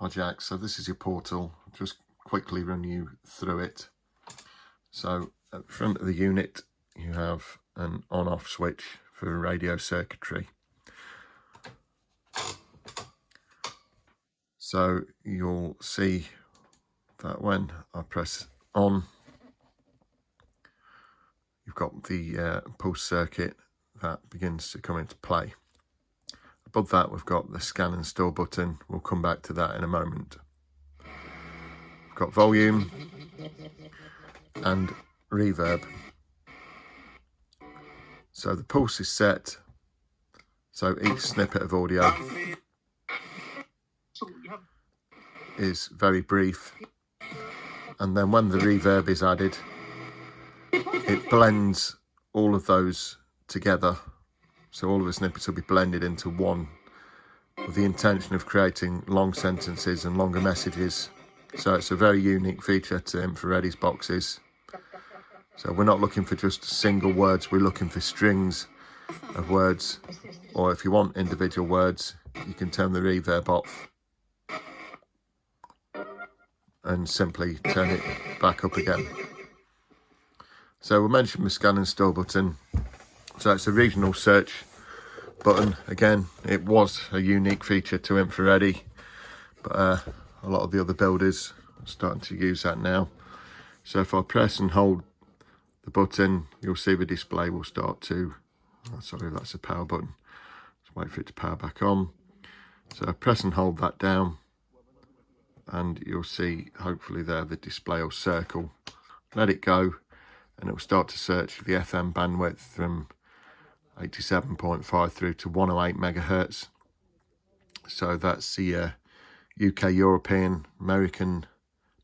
hijack. So this is your portal. I'll just quickly run you through it. So at the front of the unit you have an on-off switch for radio circuitry. So you'll see that when I press on, you've got the pulse circuit that begins to come into play. Above that we've got the scan and store button. We'll come back to that in a moment. We've got volume and reverb. So the pulse is set, so each snippet of audio is very brief, and then when the reverb is added, it blends all of those together. So all of the snippets will be blended into one, with the intention of creating long sentences and longer messages. So it's a very unique feature to Infrareddy's boxes. So we're not looking for just single words, we're looking for strings of words. Or if you want individual words, you can turn the reverb off and simply turn it back up again. So we'll mention the scan and store button. So it's a regional search button. Again, it was a unique feature to Infrareddy, but a lot of the other builders are starting to use that now. So if I press and hold the button, you'll see the display will start to, sorry, that's a power button. Just wait for it to power back on. So I press and hold that down, and you'll see hopefully there the display will circle. Let it go and it will start to search the FM bandwidth from 87.5 through to 108 megahertz. So that's the UK, European, American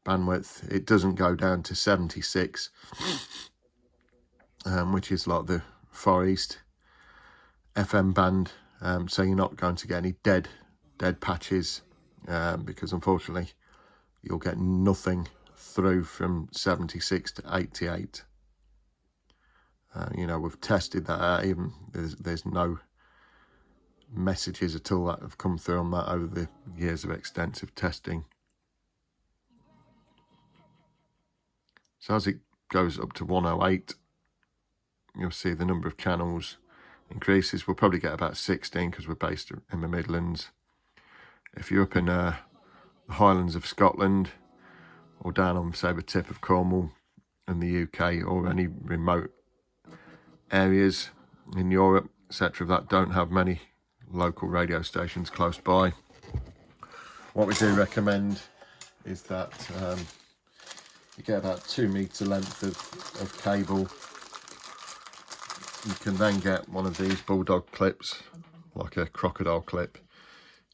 bandwidth. It doesn't go down to 76, which is like the Far East FM band. So you're not going to get any dead patches, because unfortunately you'll get nothing through from 76 to 88. You know, we've tested that out. Even there's no messages at all that have come through on that over the years of extensive testing. So as it goes up to 108, you'll see the number of channels increases. We'll probably get about 16 because we're based in the Midlands. If you're up in the Highlands of Scotland, or down on, say, the tip of Cornwall in the UK, or any remote areas in Europe, etc., that don't have many local radio stations close by, what we do recommend is that you get about 2 metre length of cable. You can then get one of these bulldog clips, like a crocodile clip.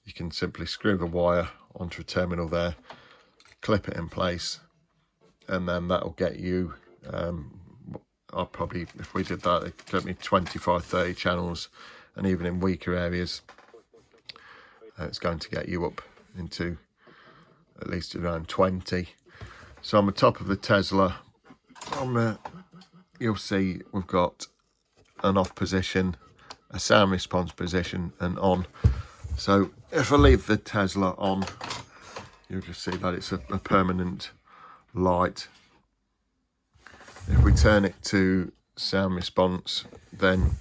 You can simply screw the wire onto a terminal there, clip it in place, and then that'll get you, I'll probably, if we did that, it took me 25-30 channels, and even in weaker areas, it's going to get you up into at least around 20. So on the top of the Tesla, you'll see we've got an off position, a sound response position, and on. So if I leave the Tesla on, you'll just see that it's a permanent light. If we turn it to sound response, then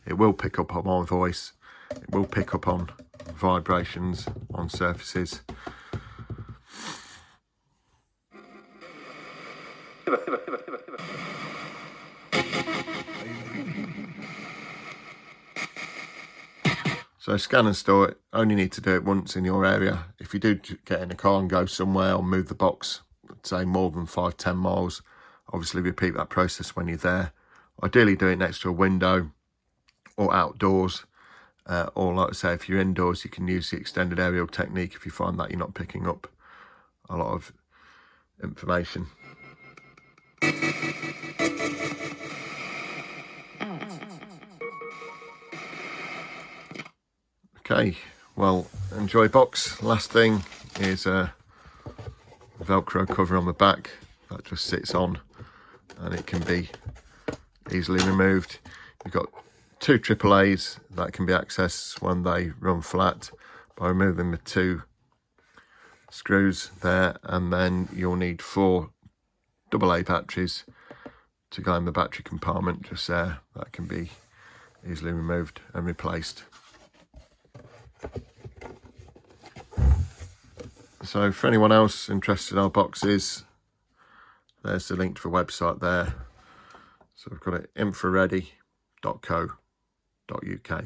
it will pick up on my voice. It will pick up on vibrations on surfaces. So scan and store, only need to do it once in your area. If you do get in a car and go somewhere or move the box, say more than 5-10 miles, obviously repeat that process when you're there. Ideally do it next to a window or outdoors, or like I say, if you're indoors, you can use the extended aerial technique if you find that you're not picking up a lot of information. Okay, well, enjoy box. Last thing is a Velcro cover on the back that just sits on, and it can be easily removed. You've got 2 AAAs that can be accessed when they run flat by removing the 2 screws there, and then you'll need 4 AA batteries to go in the battery compartment just there. That can be easily removed and replaced. So for anyone else interested in our boxes, there's the link to the website there. So I've got it infraready.co.uk.